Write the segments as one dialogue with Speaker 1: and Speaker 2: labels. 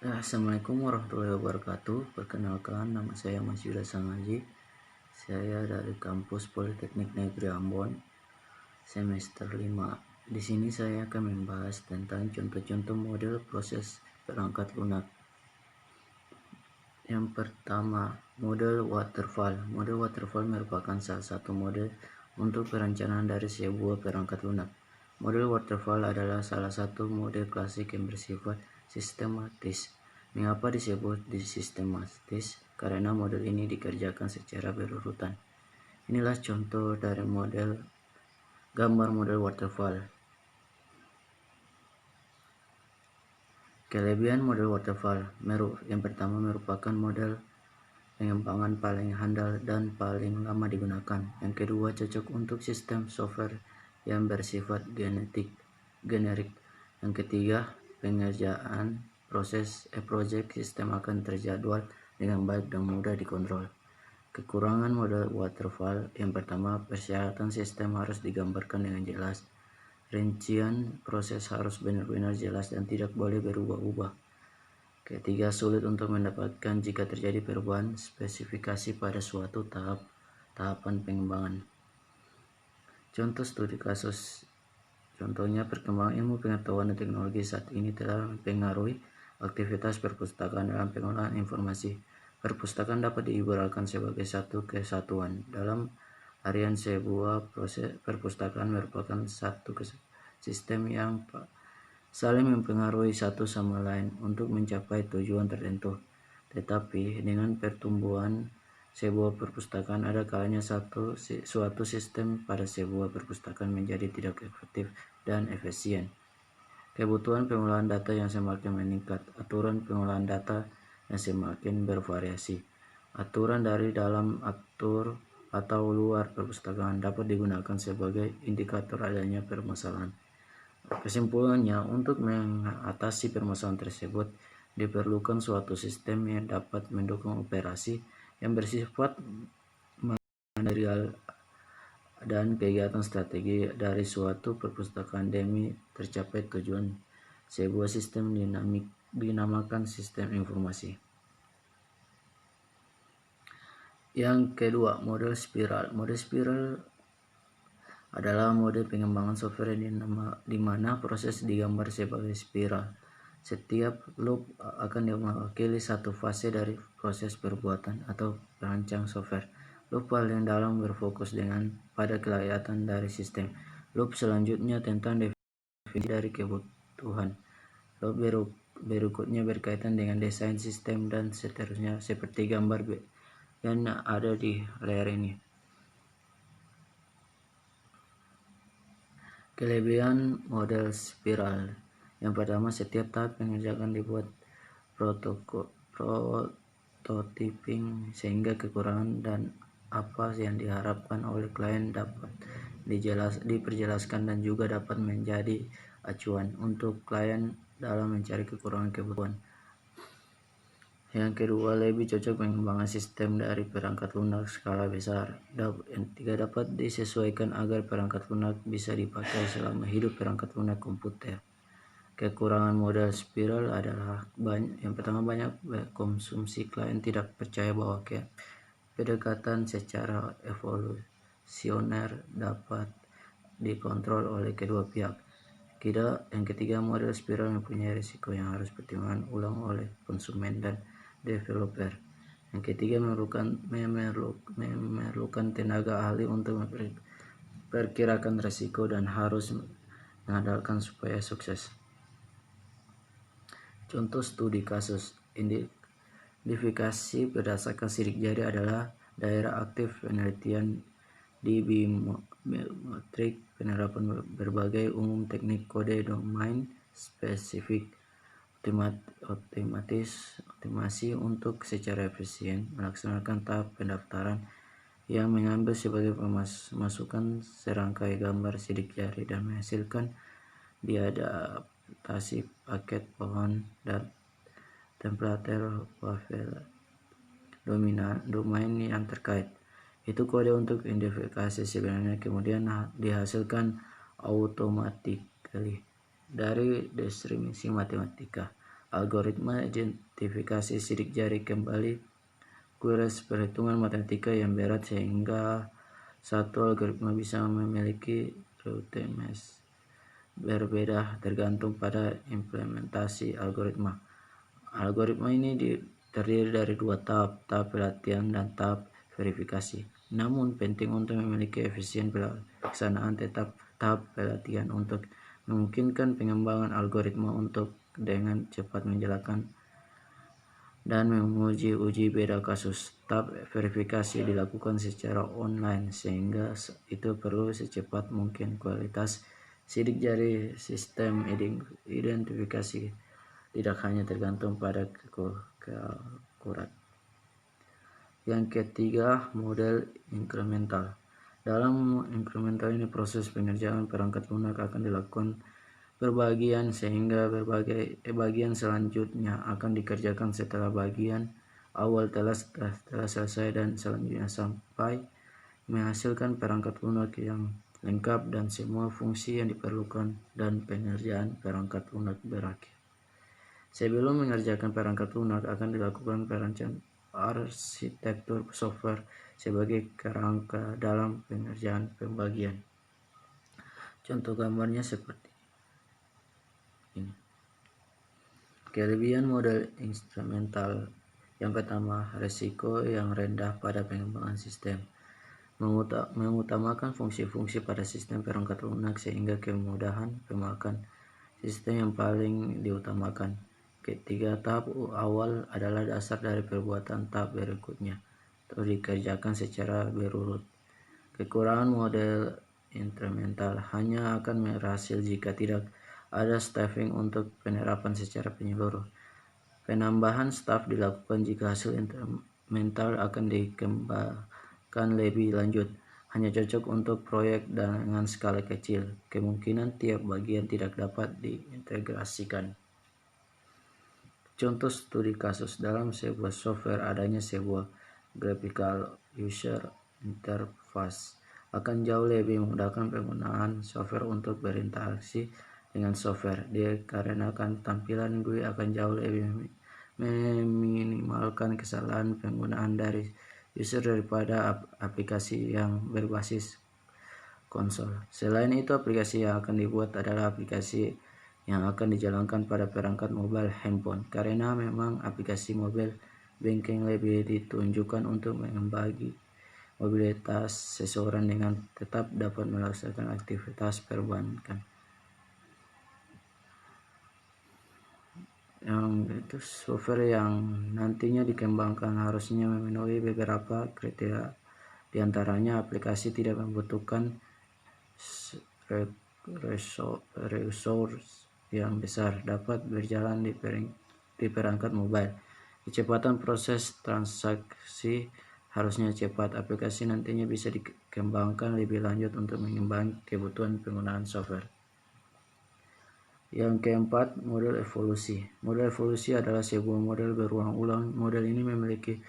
Speaker 1: Assalamualaikum warahmatullahi wabarakatuh. Perkenalkan, nama saya Mas Yuda Sangaji. Saya dari kampus Politeknik Negeri Ambon, semester 5. Di sini saya akan membahas tentang contoh-contoh model proses perangkat lunak. Yang pertama, model waterfall. Model waterfall merupakan salah satu model untuk perencanaan dari sebuah perangkat lunak. Model waterfall adalah salah satu model klasik yang bersifat sistematis. Mengapa disebut sistematis? Karena model ini dikerjakan secara berurutan. Inilah contoh dari gambar model waterfall. Kelebihan model waterfall. Yang pertama, merupakan model pengembangan paling handal dan paling lama digunakan. Yang kedua, cocok untuk sistem software yang bersifat generik. Yang ketiga, pengerjaan project sistem akan terjadwal dengan baik dan mudah dikontrol. Kekurangan model waterfall. Yang pertama, persyaratan sistem harus digambarkan dengan jelas. Rincian proses harus benar-benar jelas dan tidak boleh berubah-ubah. Ketiga, sulit untuk mendapatkan jika terjadi perubahan spesifikasi pada suatu tahapan pengembangan. Contoh studi kasus. Contohnya, perkembangan ilmu pengetahuan dan teknologi saat ini telah mempengaruhi aktivitas perpustakaan dalam pengolahan informasi. Perpustakaan dapat diibaratkan sebagai satu kesatuan. Dalam harian sebuah proses perpustakaan merupakan satu sistem yang saling mempengaruhi satu sama lain untuk mencapai tujuan tertentu. Tetapi dengan pertumbuhan sebuah perpustakaan, ada kalanya suatu sistem pada sebuah perpustakaan menjadi tidak efektif dan efisien. Kebutuhan pengolahan data yang semakin meningkat, aturan pengolahan data yang semakin bervariasi. Aturan dari dalam atau luar perpustakaan dapat digunakan sebagai indikator adanya permasalahan. Kesimpulannya, untuk mengatasi permasalahan tersebut, diperlukan suatu sistem yang dapat mendukung operasi yang bersifat manajerial dan kegiatan strategi dari suatu perpustakaan demi tercapai tujuan. Sebuah sistem dinamakan sistem informasi. Yang kedua, model spiral. Model spiral adalah model pengembangan software di mana proses digambar sebagai spiral. Setiap loop akan mewakili satu fase dari proses perbuatan atau perancang software. Loop paling dalam berfokus pada kelihatan dari sistem. Loop selanjutnya tentang definisi dari kebutuhan. Loop berikutnya berkaitan dengan desain sistem dan seterusnya, seperti gambar yang ada di layar ini. Kelebihan model spiral. Yang pertama, setiap tahap pengerjaan dibuat prototyping sehingga kekurangan dan apa yang diharapkan oleh klien dapat diperjelaskan dan juga dapat menjadi acuan untuk klien dalam mencari kekurangan kebutuhan. Yang kedua, lebih cocok pengembangan sistem dari perangkat lunak skala besar. Yang tiga, dapat disesuaikan agar perangkat lunak bisa dipakai selama hidup perangkat lunak komputer. Kekurangan model spiral adalah yang pertama, banyak konsumsi. Klien tidak percaya bahwa pendekatan secara evolusioner dapat dikontrol oleh kedua pihak. Yang ketiga, model spiral mempunyai risiko yang harus pertimbangkan ulang oleh konsumen dan developer. Yang ketiga, memerlukan tenaga ahli untuk memperkirakan risiko dan harus mengandalkan supaya sukses. Contoh studi kasus. Identifikasi berdasarkan sidik jari adalah daerah aktif penelitian di biometrik, penerapan berbagai umum teknik kode domain spesifik, otimasi untuk secara efisien melaksanakan tahap pendaftaran yang mengambil sebagai masukan serangkai gambar sidik jari dan menghasilkan diadaptasi paket pohon dan template wafel domain yang terkait. Itu kode untuk identifikasi sebenarnya kemudian dihasilkan automatically dari deskripsi matematika. algoritma identifikasi sidik jari kembali kueres perhitungan matematika yang berat sehingga satu algoritma bisa memiliki rute berbeda tergantung pada implementasi algoritma. Algoritma ini terdiri dari dua tahap, tahap pelatihan dan tahap verifikasi. Namun penting untuk memiliki efisien pelaksanaan tetap tahap pelatihan untuk memungkinkan pengembangan algoritma untuk dengan cepat menjalankan dan menguji beda kasus. Tahap verifikasi dilakukan secara online sehingga itu perlu secepat mungkin. Kualitas sidik jari sistem identifikasi tidak hanya tergantung pada keakurat. Yang ketiga, model inkremental. Dalam inkremental ini proses pengerjaan perangkat lunak akan dilakukan berbagian sehingga bagian selanjutnya akan dikerjakan setelah bagian awal telah selesai dan selanjutnya sampai menghasilkan perangkat lunak yang lengkap dan semua fungsi yang diperlukan dan pengerjaan perangkat lunak berakhir. Sebelum mengerjakan perangkat lunak akan dilakukan perencanaan arsitektur software sebagai kerangka dalam pengerjaan pembagian. Contoh gambarnya seperti ini. Kelebihan model instrumental. Yang pertama, resiko yang rendah pada pengembangan sistem. Mengutamakan fungsi-fungsi pada sistem perangkat lunak sehingga kemudahan pemakaian sistem yang paling diutamakan. Ketiga, tahap awal adalah dasar dari perbuatan tahap berikutnya atau dikerjakan secara berurut. Kekurangan model instrumental hanya akan berhasil jika tidak ada staffing untuk penerapan secara menyeluruh. Penambahan staf dilakukan jika hasil instrumental akan dikembangkan lebih lanjut. Hanya cocok untuk proyek dengan skala kecil. Kemungkinan tiap bagian tidak dapat diintegrasikan. Contoh studi kasus dalam sebuah software adanya sebuah graphical user interface akan jauh lebih memudahkan penggunaan software untuk berinteraksi dengan software. Dikarenakan tampilan GUI akan jauh lebih meminimalkan kesalahan penggunaan dari user daripada aplikasi yang berbasis konsol. Selain itu, aplikasi yang akan dibuat adalah aplikasi yang akan dijalankan pada perangkat mobile handphone, karena memang aplikasi mobile banking lebih ditunjukkan untuk mengembangkan mobilitas seseorang dengan tetap dapat melaksanakan aktivitas perbankan. Yang itu software yang nantinya dikembangkan harusnya memenuhi beberapa kriteria. Di antaranya aplikasi tidak membutuhkan resource yang besar, dapat berjalan di perangkat mobile. Kecepatan proses transaksi harusnya cepat. Aplikasi nantinya bisa dikembangkan lebih lanjut untuk mengimbangi kebutuhan penggunaan software. Yang keempat, model evolusi. Model evolusi adalah sebuah model berulang-ulang. Model ini memiliki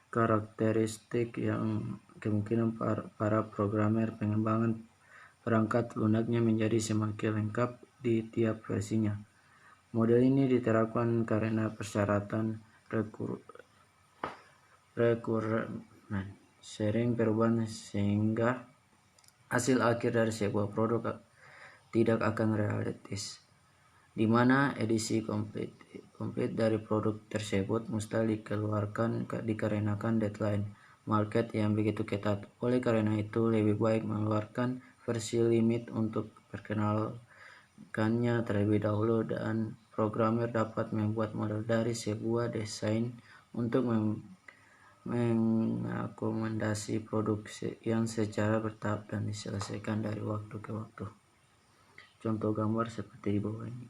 Speaker 1: karakteristik yang kemungkinan para programmer pengembangan perangkat lunaknya menjadi semakin lengkap di tiap versinya. Model ini diterapkan karena persyaratan rekurmen sering perubahan sehingga hasil akhir dari sebuah produk tidak akan realistis, di mana edisi komplit dari produk tersebut mesti dikeluarkan dikarenakan deadline market yang begitu ketat. Oleh karena itu, lebih baik mengeluarkan versi limit untuk perkenalkannya terlebih dahulu, dan programmer dapat membuat model dari sebuah desain untuk mengakomodasi produk yang secara bertahap dan diselesaikan dari waktu ke waktu. Contoh gambar seperti di bawah ini.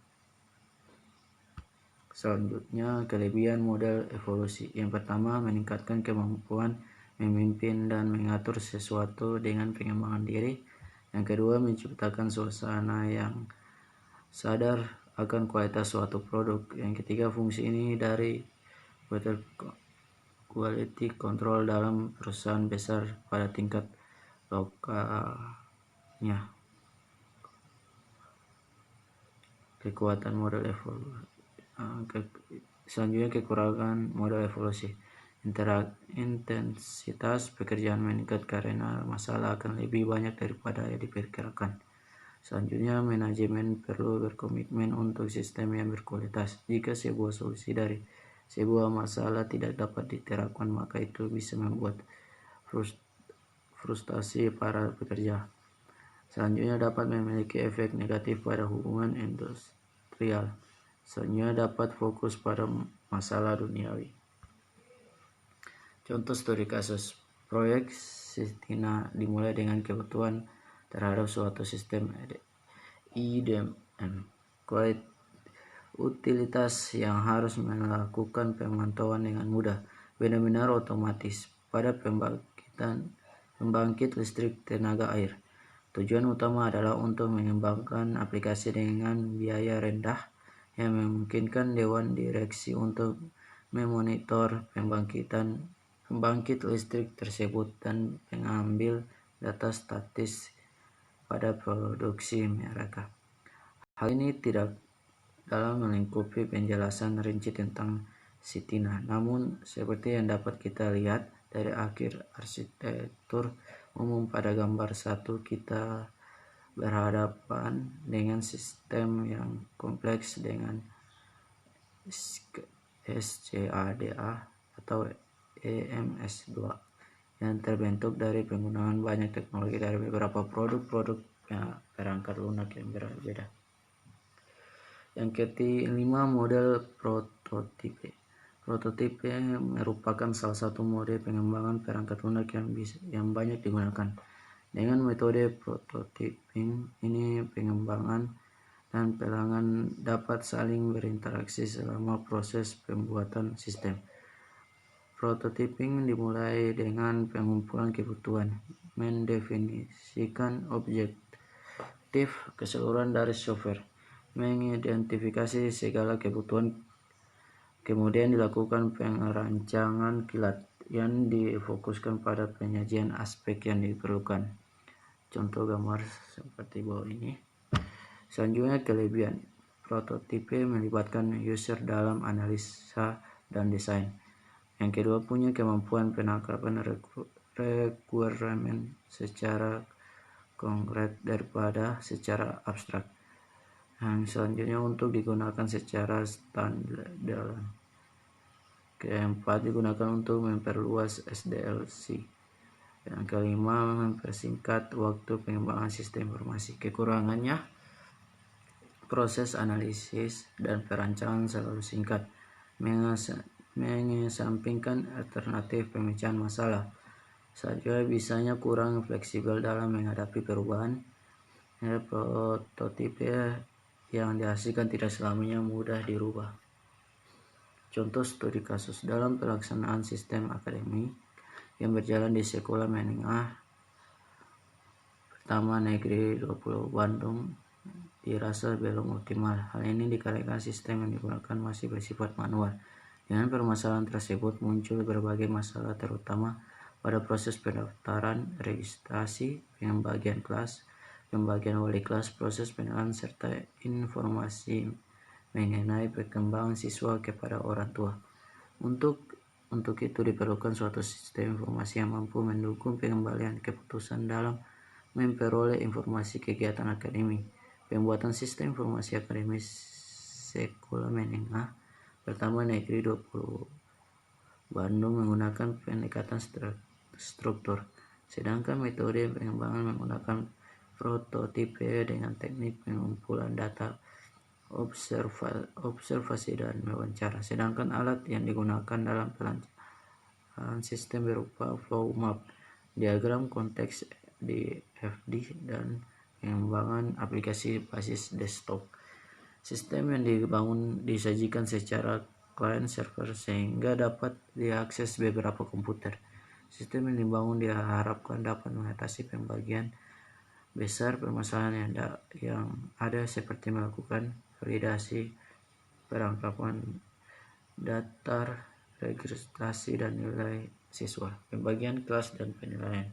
Speaker 1: Selanjutnya, kelebihan model evolusi. Yang pertama, meningkatkan kemampuan memimpin dan mengatur sesuatu dengan pengembangan diri. Yang kedua, menciptakan suasana yang sadar akan kualitas suatu produk. Yang ketiga, fungsi ini dari quality control dalam perusahaan besar pada tingkat lokalnya. Kekuatan model evolusi. Selanjutnya kekurangan model evolusi. Intensitas pekerjaan meningkat karena masalah akan lebih banyak daripada yang diperkirakan. Selanjutnya, manajemen perlu berkomitmen untuk sistem yang berkualitas. Jika sebuah solusi dari sebuah masalah tidak dapat diterapkan, maka itu bisa membuat frustasi para pekerja. Selanjutnya, dapat memiliki efek negatif pada hubungan industrial. Selanjutnya, dapat fokus pada masalah duniawi. Contoh studi kasus. Proyek Sistina dimulai dengan kebutuhan terhadap suatu sistem IDM, utilitas yang harus melakukan pemantauan dengan mudah, benar-benar otomatis pada pembangkit listrik tenaga air. Tujuan utama adalah untuk mengembangkan aplikasi dengan biaya rendah yang memungkinkan Dewan Direksi untuk memonitor pembangkit listrik tersebut dan mengambil data statis pada produksi mereka. Hal ini tidak dalam melingkupi penjelasan rinci tentang Sistina, namun seperti yang dapat kita lihat dari akhir arsitektur umum pada gambar 1, kita berhadapan dengan sistem yang kompleks dengan SCADA atau EMS2 yang terbentuk dari penggunaan banyak teknologi dari beberapa produk perangkat lunak yang berbeda. Yang kelima, model prototipe. Prototipe merupakan salah satu mode pengembangan perangkat lunak yang banyak digunakan. Dengan metode prototyping ini, pengembangan dan pelanggan dapat saling berinteraksi selama proses pembuatan sistem. Prototyping dimulai dengan pengumpulan kebutuhan, mendefinisikan objektif keseluruhan dari software, mengidentifikasi segala kebutuhan, kemudian dilakukan pengerancangan kilat yang difokuskan pada penyajian aspek yang diperlukan. Contoh gambar seperti bawah ini. Selanjutnya, kelebihan. Prototipe melibatkan user dalam analisa dan desain. Yang kedua, punya kemampuan penangkapan requirement secara konkret daripada secara abstrak. Yang selanjutnya, untuk digunakan secara standar. Keempat, digunakan untuk memperluas SDLC. Yang kelima, mempersingkat waktu pengembangan sistem informasi. Kekurangannya, proses analisis dan perancangan selalu singkat, mengesampingkan alternatif pemecahan masalah. Selanjutnya, bisanya kurang fleksibel dalam menghadapi perubahan. Prototipe yang dihasilkan tidak selamanya mudah dirubah. Contoh studi kasus dalam pelaksanaan sistem akademik yang berjalan di Sekolah Menengah Pertama Negeri 20 Bandung dirasa belum optimal. Hal ini dikarenakan sistem yang digunakan masih bersifat manual. Dengan permasalahan tersebut muncul berbagai masalah, terutama pada proses pendaftaran, registrasi, pembagian kelas, pembagian wali kelas, proses penilaian, serta informasi mengenai perkembangan siswa kepada orang tua. Untuk itu diperlukan suatu sistem informasi yang mampu mendukung pengembalian keputusan dalam memperoleh informasi kegiatan akademik. Pembuatan sistem informasi akademis Sekolah Menengah Pertama Negeri 20 Bandung menggunakan pendekatan struktur, sedangkan metode pengembangan menggunakan prototipe dengan teknik pengumpulan data, observasi dan wawancara. Sedangkan alat yang digunakan dalam perancangan sistem berupa flow map, diagram konteks DFD, dan pengembangan aplikasi basis desktop. Sistem yang dibangun disajikan secara client server sehingga dapat diakses beberapa komputer. Sistem yang dibangun diharapkan dapat mengatasi pembagian besar permasalahan yang ada, seperti melakukan validasi, perangkapan daftar, registrasi dan nilai siswa, pembagian kelas, dan penilaian.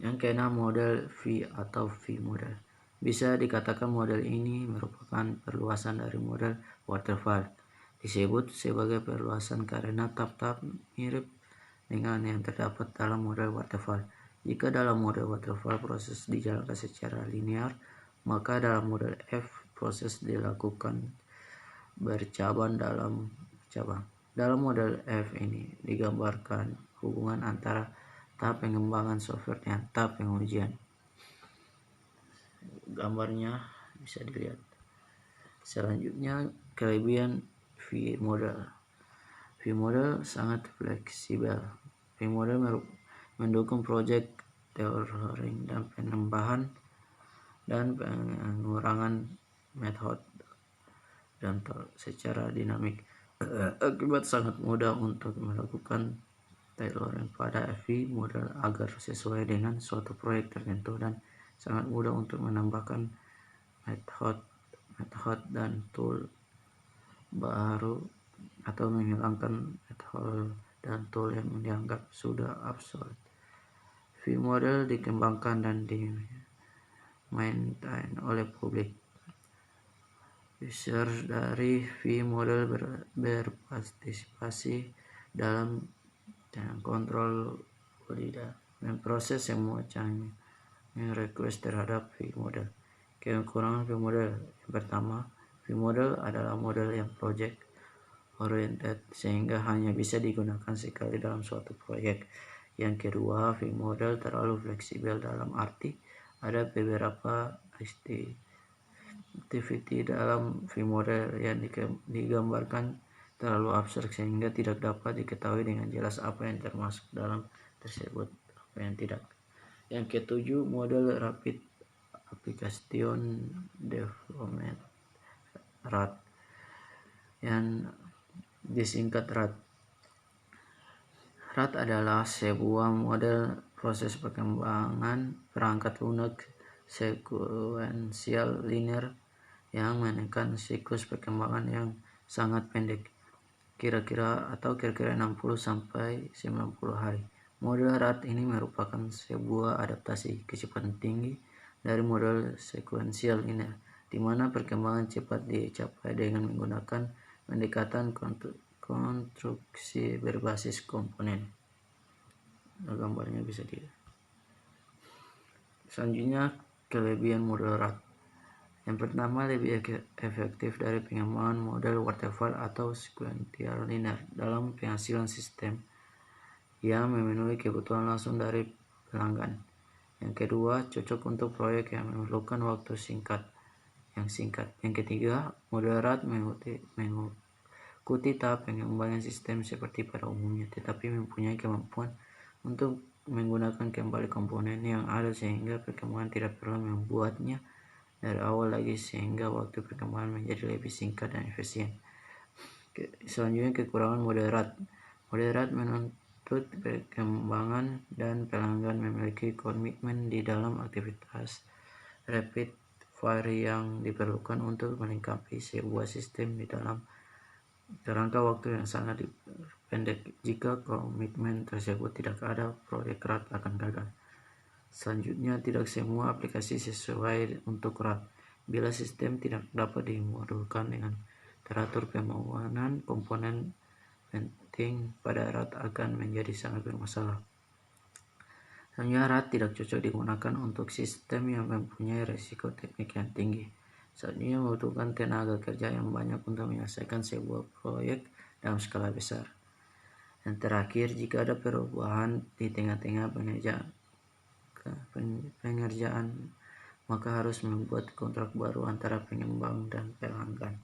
Speaker 1: Yang keenam, model V atau V model. Bisa dikatakan model ini merupakan perluasan dari model waterfall. Disebut sebagai perluasan karena tahap-tahap mirip dengan yang terdapat dalam model waterfall. Jika dalam model waterfall proses dijalankan secara linear, maka dalam model F proses dilakukan bercabang dalam cabang. Dalam model F ini digambarkan hubungan antara tahap pengembangan software dengan tahap pengujian. Gambarnya bisa dilihat. Selanjutnya, kelebihan V-model. V-model sangat fleksibel. V-model mendukung proyek tailoring dan penambahan dan pengurangan metode dan secara dinamik. Akibat sangat mudah untuk melakukan tailoring pada V-model agar sesuai dengan suatu proyek tertentu dan sangat mudah untuk menambahkan metode dan tool baru atau menghilangkan metode dan tool yang dianggap sudah obsolete. V-model dikembangkan dan dimaintain oleh publik. User dari V-model berpartisipasi dalam kontrol validator dan proses semua change request terhadap V-model. Kekurangan V-model. Yang pertama, V-model adalah model yang project oriented sehingga hanya bisa digunakan sekali dalam suatu proyek. Yang kedua, V-model terlalu fleksibel dalam arti ada beberapa activity dalam V-model yang digambarkan terlalu abstrak sehingga tidak dapat diketahui dengan jelas apa yang termasuk dalam tersebut, apa yang tidak. Yang ketujuh, model Rapid Application Development RAD yang disingkat RAD. RAD adalah sebuah model proses perkembangan perangkat lunak sekuensial linear yang menekan siklus perkembangan yang sangat pendek, kira-kira 60 sampai 90 hari. Model RAD ini merupakan sebuah adaptasi kecepatan tinggi dari model sekuensial linear, di mana perkembangan cepat dicapai dengan menggunakan pendekatan konstruksi berbasis komponen. Gambarnya bisa dilihat. Selanjutnya, kelebihan model RAD. Yang pertama, lebih efektif dari pengembangan model waterfall atau sequential linear dalam penghasilan sistem yang memenuhi kebutuhan langsung dari pelanggan. Yang kedua, cocok untuk proyek yang memerlukan waktu yang singkat. Yang ketiga, model RAD mengikuti tahap pengembangan sistem seperti pada umumnya, tetapi mempunyai kemampuan untuk menggunakan kembali komponen yang ada sehingga perkembangan tidak perlu membuatnya dari awal lagi sehingga waktu perkembangan menjadi lebih singkat dan efisien. Selanjutnya, kekurangan model RAD. Model RAD menuntut perkembangan dan pelanggan memiliki komitmen di dalam aktivitas rapid fire yang diperlukan untuk melengkapi sebuah sistem di dalam kerangka waktu yang sangat pendek. Jika komitmen tersebut tidak ada, proyek RAD akan gagal. Selanjutnya, tidak semua aplikasi sesuai untuk RAD. Bila sistem tidak dapat dimodulkan dengan teratur, pembangunan komponen penting pada RAD akan menjadi sangat bermasalah. Selanjutnya, RAD tidak cocok digunakan untuk sistem yang mempunyai risiko teknik yang tinggi. Selanjutnya, membutuhkan tenaga kerja yang banyak untuk menyelesaikan sebuah proyek dalam skala besar. Dan terakhir, jika ada perubahan di tengah-tengah pengerjaan, maka harus membuat kontrak baru antara pengembang dan pelanggan.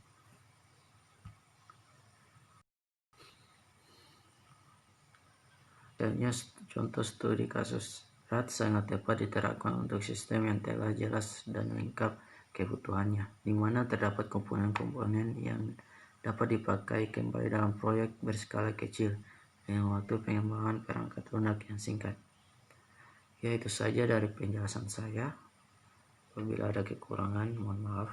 Speaker 1: Selanjutnya, contoh studi kasus. RAD sangat dapat diterapkan untuk sistem yang telah jelas dan lengkap kebutuhannya, di mana terdapat komponen-komponen yang dapat dipakai kembali dalam proyek berskala kecil dengan waktu pengembangan perangkat lunak yang singkat. Ya, itu saja dari penjelasan saya. Apabila ada kekurangan, mohon maaf.